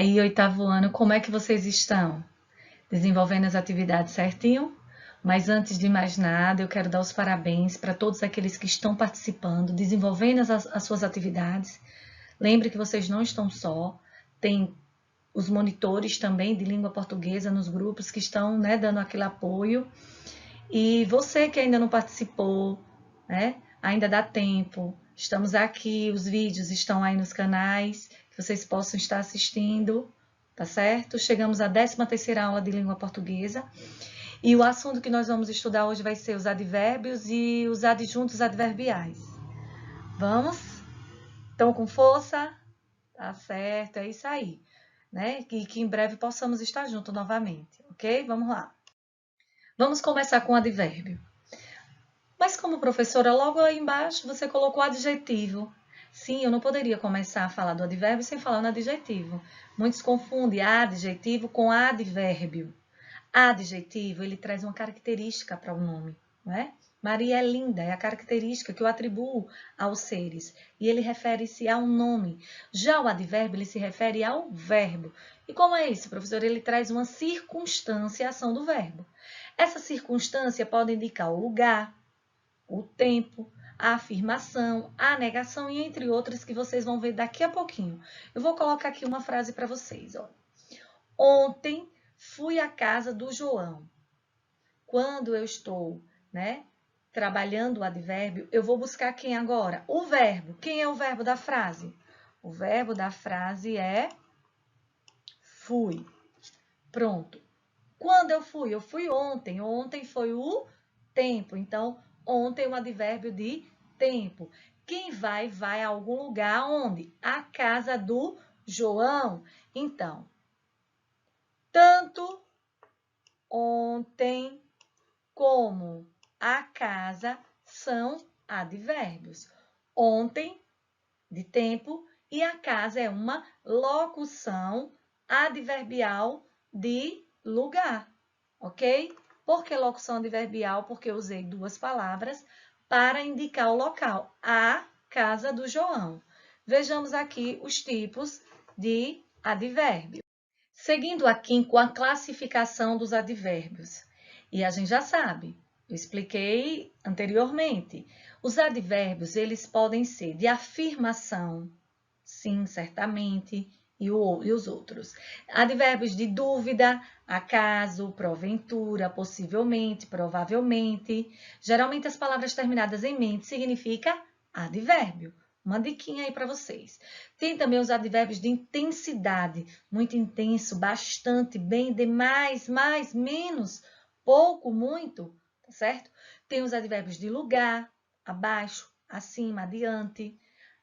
aí, oitavo ano, como é que vocês estão? Desenvolvendo as atividades certinho? Mas antes de mais nada, eu quero dar os parabéns para todos aqueles que estão participando, desenvolvendo as suas atividades. Lembre que vocês não estão só, tem os monitores também de língua portuguesa nos grupos que estão, né, dando aquele apoio. E você que ainda não participou, né, ainda dá tempo. Estamos aqui, os vídeos estão aí nos canais, que vocês possam estar assistindo, tá certo? Chegamos à 13ª aula de língua portuguesa. E o assunto que nós vamos estudar hoje vai ser os advérbios e os adjuntos adverbiais. Vamos? Estão com força? Tá certo, é isso aí. Né? Que em breve possamos estar juntos novamente, ok? Vamos lá. Vamos começar com o advérbio. Mas como professora, logo aí embaixo você colocou adjetivo. Sim, eu não poderia começar a falar do advérbio sem falar no adjetivo. Muitos confundem adjetivo com advérbio. Adjetivo, ele traz uma característica para o nome, não é? Maria é linda, é a característica que eu atribuo aos seres. E ele refere-se a um nome. Já o advérbio, ele se refere ao verbo. E como é isso, professor? Ele traz uma circunstância à ação do verbo. Essa circunstância pode indicar o lugar, o tempo, a afirmação, a negação e entre outras que vocês vão ver daqui a pouquinho. Eu vou colocar aqui uma frase para vocês. Ó. Ontem fui à casa do João. Quando eu estou, né, trabalhando o advérbio, eu vou buscar quem agora? O verbo. Quem é o verbo da frase? O verbo da frase é fui. Pronto. Quando eu fui? Eu fui ontem. Ontem foi o tempo. Então, ontem é um advérbio de tempo. Quem vai, vai a algum lugar onde? A casa do João. Então, tanto ontem como a casa são advérbios. Ontem, de tempo, e a casa é uma locução adverbial de lugar, ok? Por que locução adverbial? Porque eu usei duas palavras para indicar o local, a casa do João. Vejamos aqui os tipos de advérbio. Seguindo aqui com a classificação dos advérbios. E a gente já sabe, eu expliquei anteriormente. Os advérbios, eles podem ser de afirmação, sim, certamente, e os outros. Advérbios de dúvida, acaso, porventura, possivelmente, provavelmente. Geralmente as palavras terminadas em mente significa advérbio. Uma diquinha aí para vocês. Tem também os advérbios de intensidade, muito intenso, bastante, bem, demais, mais, menos, pouco, muito, tá certo? Tem os advérbios de lugar, abaixo, acima, adiante,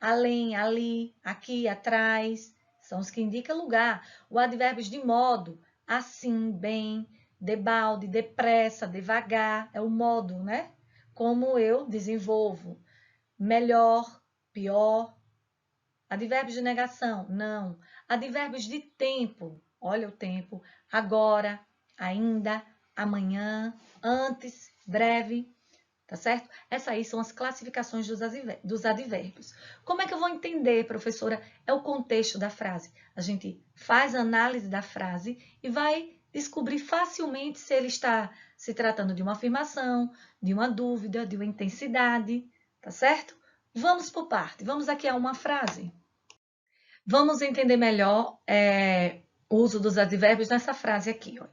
além, ali, aqui, atrás, são os que indicam lugar. O advérbios de modo, assim, bem, debalde, depressa, devagar, é o modo, né? Como eu desenvolvo. Melhor, pior. Advérbios de negação, não. Advérbios de tempo, olha o tempo, agora, ainda, amanhã, antes, breve, tá certo? Essas aí são as classificações dos advérbios. Como é que eu vou entender, professora? É o contexto da frase. A gente faz a análise da frase e vai descobrir facilmente se ele está se tratando de uma afirmação, de uma dúvida, de uma intensidade, tá certo? Vamos por parte. Vamos aqui a uma frase. Vamos entender melhor o uso dos advérbios nessa frase aqui. Ó.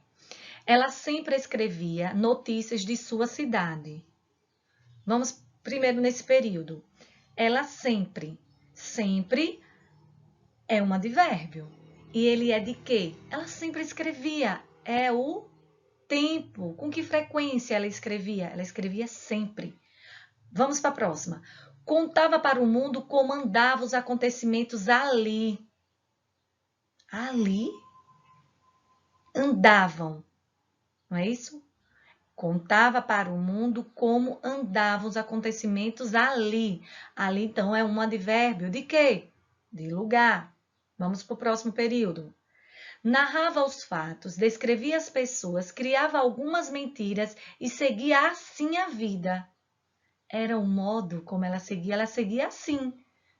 Ela sempre escrevia notícias de sua cidade. Vamos primeiro nesse período. Ela sempre. Sempre é um advérbio. E ele é de quê? Ela sempre escrevia. É o tempo. Com que frequência ela escrevia? Ela escrevia sempre. Vamos para a próxima. Contava para o mundo como andavam os acontecimentos ali. Ali andavam, não é isso? Contava para o mundo como andavam os acontecimentos ali. Ali, então, é um advérbio de quê? De lugar. Vamos para o próximo período. Narrava os fatos, descrevia as pessoas, criava algumas mentiras e seguia assim a vida. Era o modo como ela seguia assim,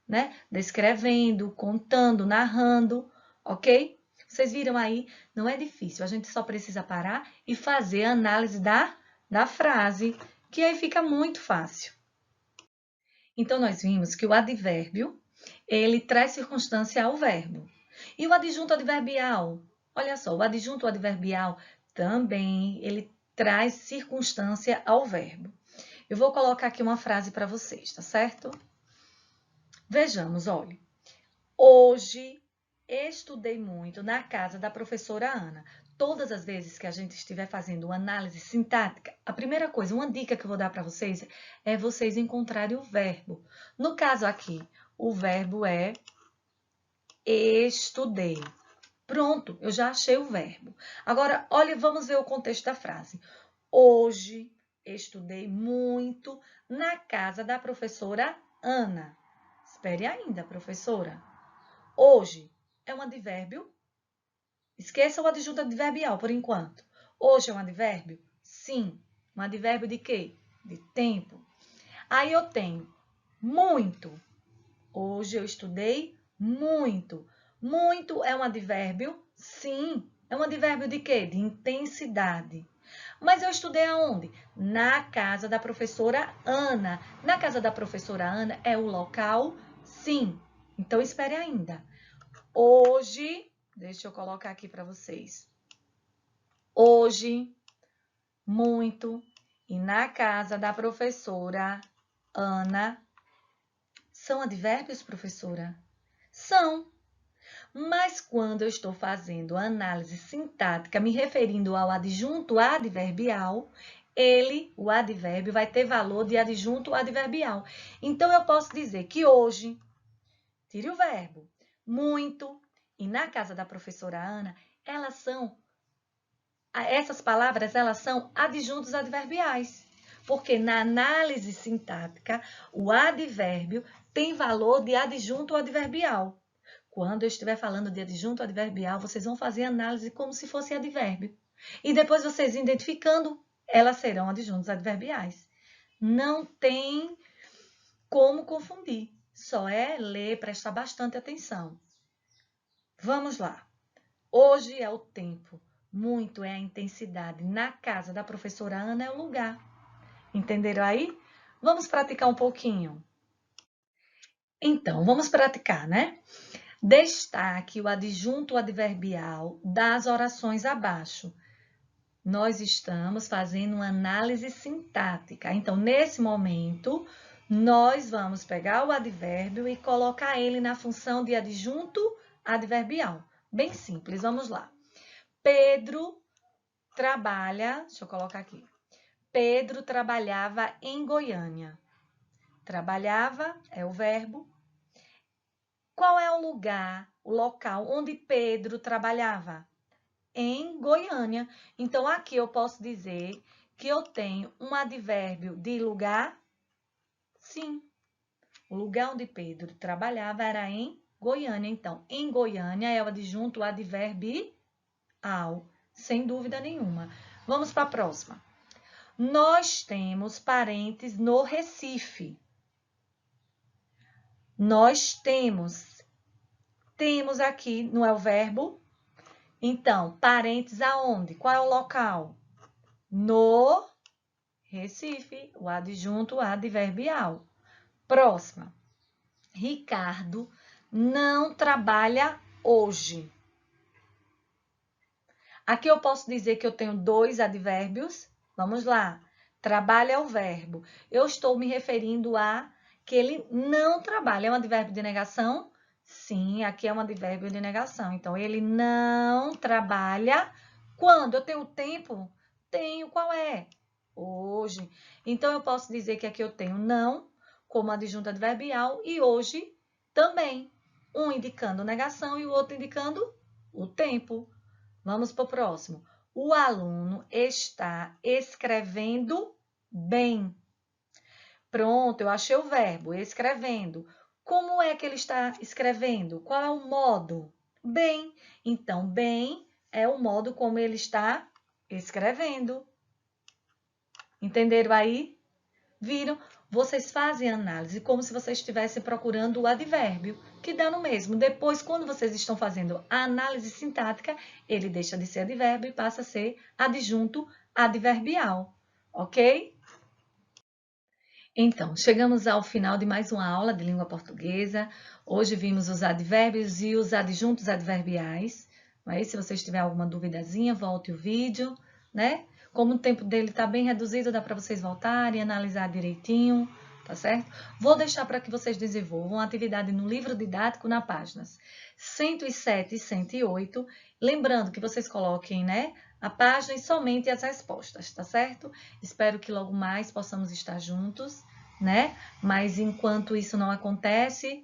né? Descrevendo, contando, narrando, ok? Vocês viram aí? Não é difícil, a gente só precisa parar e fazer a análise da frase, que aí fica muito fácil. Então, nós vimos que o advérbio, ele traz circunstância ao verbo. E o adjunto adverbial? Olha só, o adjunto adverbial também, ele traz circunstância ao verbo. Eu vou colocar aqui uma frase para vocês, tá certo? Vejamos, olha. Hoje estudei muito na casa da professora Ana. Todas as vezes que a gente estiver fazendo uma análise sintática, a primeira coisa, uma dica que eu vou dar para vocês é vocês encontrarem o verbo. No caso aqui, o verbo é estudei. Pronto, eu já achei o verbo. Agora, olha, vamos ver o contexto da frase. Hoje estudei muito na casa da professora Ana. Espere ainda, professora. Hoje é um advérbio. Esqueça o adjunto adverbial por enquanto. Hoje é um advérbio? Sim. Um advérbio de quê? De tempo. Aí eu tenho muito. Hoje eu estudei muito. Muito é um advérbio? Sim. É um advérbio de quê? De intensidade. Mas eu estudei aonde? Na casa da professora Ana. Na casa da professora Ana é o local? Sim. Então, espere ainda. Hoje, deixa eu colocar aqui para vocês. Hoje, muito, e na casa da professora Ana. São advérbios, professora? São. Mas quando eu estou fazendo análise sintática, me referindo ao adjunto adverbial, o advérbio, vai ter valor de adjunto adverbial. Então, eu posso dizer que hoje, tire o verbo, muito, e na casa da professora Ana, essas palavras, elas são adjuntos adverbiais. Porque na análise sintática, o advérbio tem valor de adjunto adverbial. Quando eu estiver falando de adjunto adverbial, vocês vão fazer análise como se fosse advérbio. E depois vocês identificando, elas serão adjuntos adverbiais. Não tem como confundir. Só é ler, prestar bastante atenção. Vamos lá. Hoje é o tempo. Muito é a intensidade. Na casa da professora Ana é o lugar. Entenderam aí? Vamos praticar um pouquinho. Então, vamos praticar, né? Destaque o adjunto adverbial das orações abaixo. Nós estamos fazendo uma análise sintática. Então, nesse momento, nós vamos pegar o advérbio e colocar ele na função de adjunto adverbial. Bem simples, vamos lá. Pedro trabalha, deixa eu colocar aqui. Pedro trabalhava em Goiânia. Trabalhava é o verbo. Qual é o lugar, o local onde Pedro trabalhava? Em Goiânia. Então, aqui eu posso dizer que eu tenho um advérbio de lugar? Sim. O lugar onde Pedro trabalhava era em Goiânia. Então, em Goiânia é o adjunto adverbial, sem dúvida nenhuma. Vamos para a próxima. Nós temos parentes no Recife. Nós temos. Temos aqui, não é o verbo? Então, parentes aonde? Qual é o local? No Recife, o adjunto adverbial. Próxima. Ricardo não trabalha hoje. Aqui eu posso dizer que eu tenho dois advérbios. Vamos lá. Trabalha é o verbo. Eu estou me referindo a que ele não trabalha. É um advérbio de negação? Sim, aqui é um advérbio de negação. Então, ele não trabalha quando? Eu tenho tempo? Tenho. Qual é? Hoje. Então, eu posso dizer que aqui eu tenho não como adjunto adverbial e hoje também. Um indicando negação e o outro indicando o tempo. Vamos para o próximo. O aluno está escrevendo bem. Pronto, eu achei o verbo, escrevendo. Como é que ele está escrevendo? Qual é o modo? Bem. Então, bem é o modo como ele está escrevendo. Entenderam aí? Viram? Vocês fazem análise como se vocês estivessem procurando o advérbio, que dá no mesmo. Depois, quando vocês estão fazendo a análise sintática, ele deixa de ser advérbio e passa a ser adjunto adverbial, ok? Então, chegamos ao final de mais uma aula de língua portuguesa. Hoje vimos os advérbios e os adjuntos adverbiais. Mas se você tiver alguma duvidazinha, volte o vídeo, né? Como o tempo dele está bem reduzido, dá para vocês voltarem e analisar direitinho, tá certo? Vou deixar para que vocês desenvolvam a atividade no livro didático na páginas 107 e 108. Lembrando que vocês coloquem, né, a página e somente as respostas, tá certo? Espero que logo mais possamos estar juntos, né? Mas enquanto isso não acontece,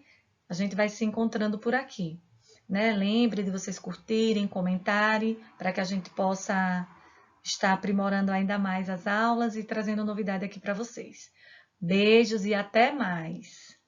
a gente vai se encontrando por aqui, né? Lembre de vocês curtirem, comentarem, para que a gente possa estar aprimorando ainda mais as aulas e trazendo novidade aqui para vocês. Beijos e até mais!